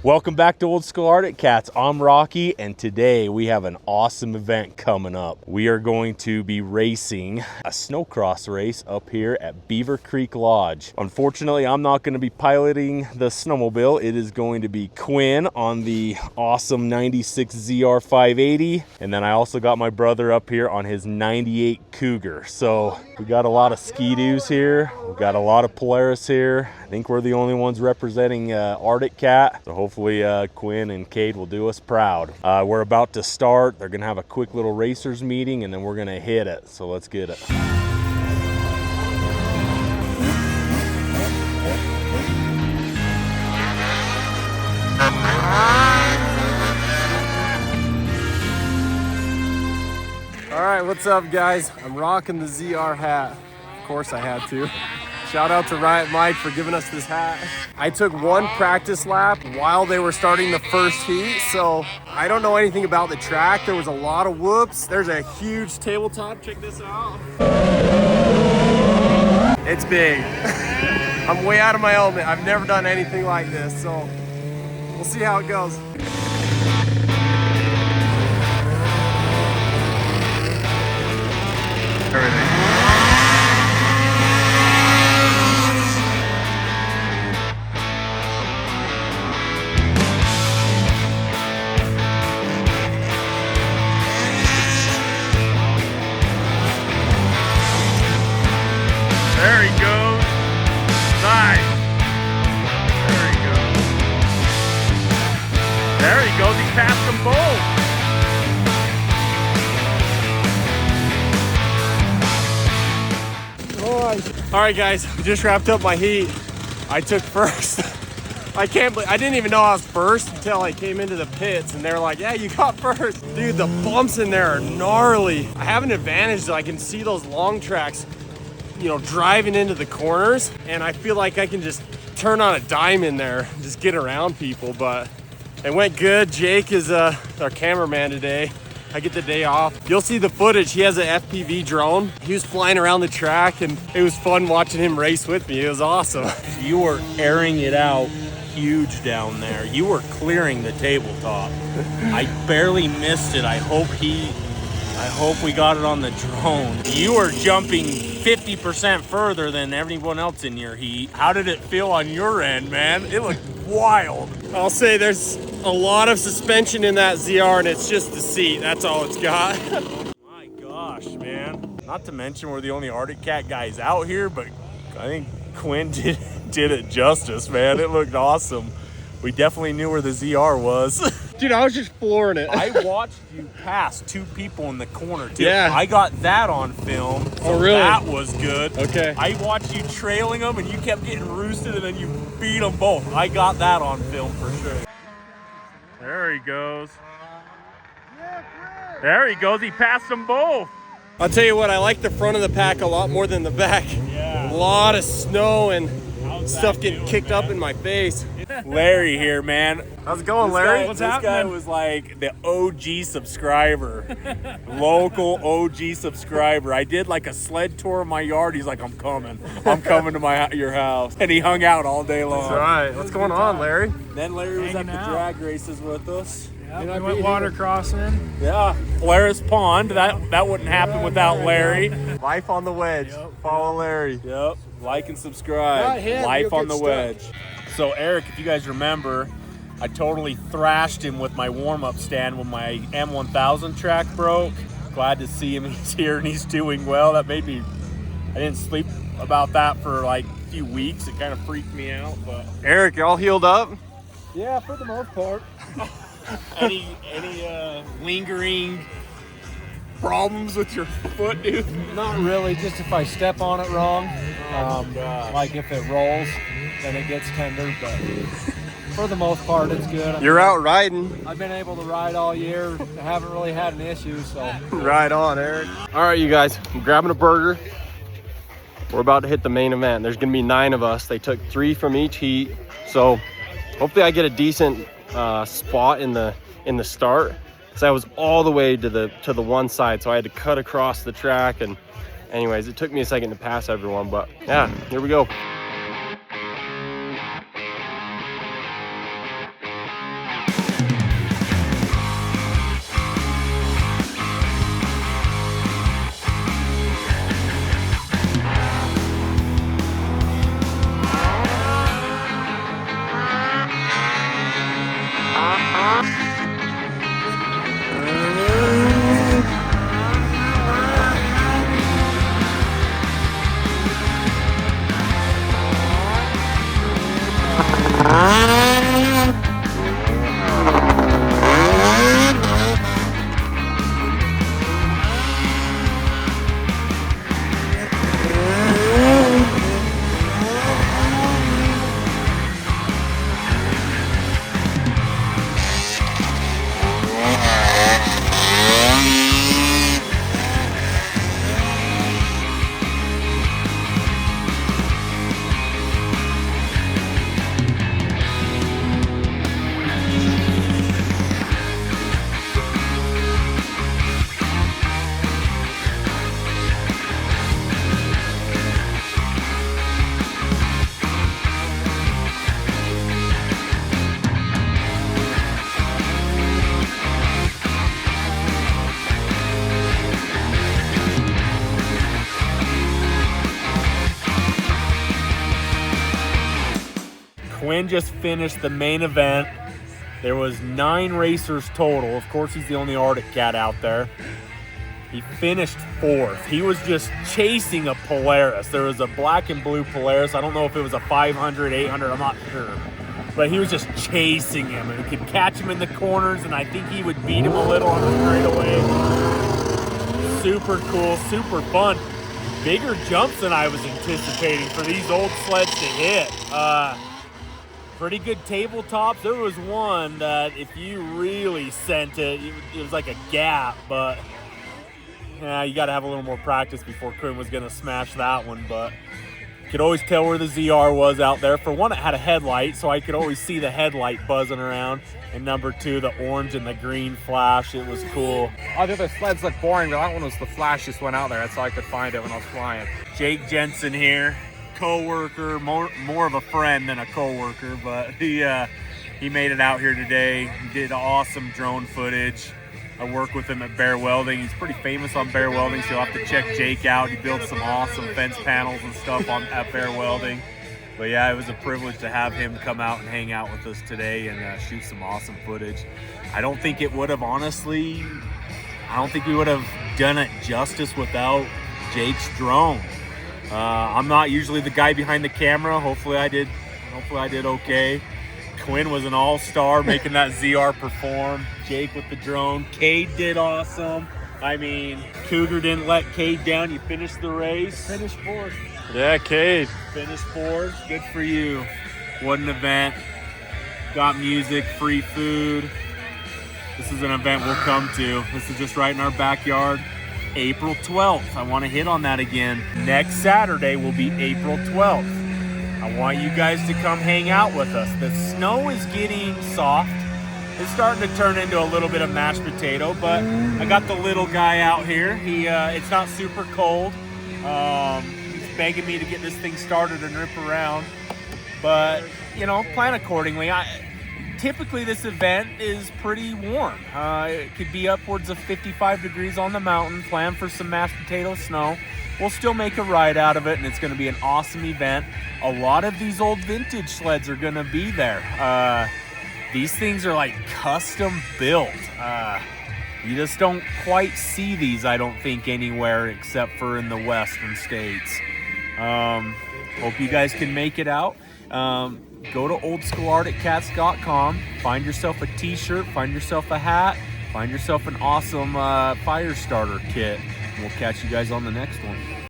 Welcome back to Old School Arctic Cats. I'm Rocky, and today we have an awesome event coming up. We are going to be racing a snowcross race up here at Beaver Creek Lodge. Unfortunately, I'm not going to be piloting the snowmobile. It is going to be Quinn on the awesome 96 ZR 580, and then I also got my brother up here on his 98 Cougar. So we got a lot of Ski-Doos here. We got a lot of Polaris here. I think we're the only ones representing Arctic Cat. So hopefully Quinn and Cade will do us proud. We're about to start. They're gonna have a quick little racers meeting and then we're gonna hit it. So let's get it. All right, what's up guys? I'm rocking the ZR hat. Of course I had to. Shout out to Riot Mike for giving us this hat. I took one practice lap while they were starting the first heat, so I don't know anything about the track. There was a lot of whoops. There's a huge tabletop. Check this out. It's big. I'm way out of my element. I've never done anything like this, so we'll see how it goes. Everything. There he goes. Nice. There he goes. There he goes. He passed them both. All right, guys. We just wrapped up my heat. I took first. I didn't even know I was first until I came into the pits and they were like, yeah, you got first. Dude, the bumps in there are gnarly. I have an advantage that I can see those long tracks, you know, driving into the corners, and I feel like I can just turn on a dime in there, just get around people. But it went good. Jake is our cameraman today. I get the day off. You'll see the footage. He has an FPV drone. He was flying around the track and it was fun watching him race with me. It was awesome. You were airing it out huge down there. You were clearing the tabletop. I barely missed it. I hope we got it on the drone. You were jumping 50% further than everyone else in your heat. How did it feel on your end, man? It looked wild. I'll say there's a lot of suspension in that ZR and it's just the seat. That's all it's got. My gosh, man. Not to mention we're the only Arctic Cat guys out here, but I think Quinn did it justice, man. It looked awesome. We definitely knew where the ZR was. Dude, I was just flooring it. I watched you pass two people in the corner too. Yeah. I got that on film. So oh, really? That was good. Okay. I watched you trailing them and you kept getting roosted and then you beat them both. I got that on film for sure. There he goes. There he goes. He passed them both. I'll tell you what, I like the front of the pack a lot more than the back. Yeah. A lot of snow and stuff getting doing, kicked man? up in my face. Larry here, man. How's it going, Larry? This guy was like the OG subscriber. Local OG subscriber. I did like a sled tour of my yard. He's like, I'm coming to your house. And he hung out all day long. That's right. What's going on, Larry? Then Larry was at the drag races with us. Yeah, we went water crossing. Yeah, Polaris Pond. That wouldn't happen without Larry. Life on the wedge. Yep. Follow Larry. Yep. Like and subscribe. Life on the wedge. So Eric, if you guys remember, I totally thrashed him with my warm-up stand when my M1000 track broke. Glad to see him. He's here and he's doing well. That made me, I didn't sleep about that for like a few weeks. It kind of freaked me out. But Eric, you all healed up? Yeah, for the most part. any lingering problems with your foot, dude? Not really, just if I step on it wrong. Like if it rolls, then it gets tender, but for the most part, it's good. You're out riding. I've been able to ride all year. I haven't really had an issue, so. Right on, Eric. All right, you guys, I'm grabbing a burger. We're about to hit the main event. There's gonna be 9 of us. They took 3 from each heat. So hopefully I get a decent spot in the start. Because I was all the way to the one side, so I had to cut across the track. And anyways, it took me a second to pass everyone, but yeah, here we go. Quinn just finished the main event. There was 9 racers total. Of course, he's the only Arctic Cat out there. He finished 4th. He was just chasing a Polaris. There was a black and blue Polaris. I don't know if it was a 500, 800, I'm not sure. But he was just chasing him, and he could catch him in the corners, and I think he would beat him a little on the straightaway. Super cool, super fun. Bigger jumps than I was anticipating for these old sleds to hit. Pretty good tabletops. There was one that if you really sent it, it was like a gap, but you got to have a little more practice before Quinn was going to smash that one. But you could always tell where the ZR was out there. For one, it had a headlight, so I could always see the headlight buzzing around. And number 2, the orange and the green flash. It was cool. Oh, the other sleds look boring, but that one was the flashiest one out there. That's how I could find it when I was flying. Jake Jensen here. Co-worker, more of a friend than a co-worker, but he made it out here today. He did awesome drone footage. I work with him at Bear Welding. He's pretty famous on Bear Welding, so you'll have to check Jake out. He builds some awesome fence panels and stuff at Bear Welding. But yeah, it was a privilege to have him come out and hang out with us today and shoot some awesome footage. I don't think we would have done it justice without Jake's drone. I'm not usually the guy behind the camera. Hopefully I did okay. Quinn was an all-star making that ZR perform. Jake with the drone. Cade did awesome. I mean, Cougar didn't let Cade down. You finished the race. Finished 4th. Yeah, Cade. Finished 4th. Good for you. What an event. Got music, free food. This is an event we'll come to. This is just right in our backyard. April 12th. I want to hit on that again. Next Saturday will be April 12th. I want you guys to come hang out with us. The snow is getting soft. It's starting to turn into a little bit of mashed potato, but I got the little guy out here. It's not super cold. He's begging me to get this thing started and rip around. But, plan accordingly. Typically this event is pretty warm. It could be upwards of 55 degrees on the mountain. Plan for some mashed potato snow. We'll still make a ride out of it, and it's going to be an awesome event. A lot of these old vintage sleds are going to be there. These things are like custom built. You just don't quite see these, I don't think, anywhere except for in the western states. Hope you guys can make it out. Go to oldschoolarcticcats.com, find yourself a t-shirt, find yourself a hat, find yourself an awesome fire starter kit. We'll catch you guys on the next one.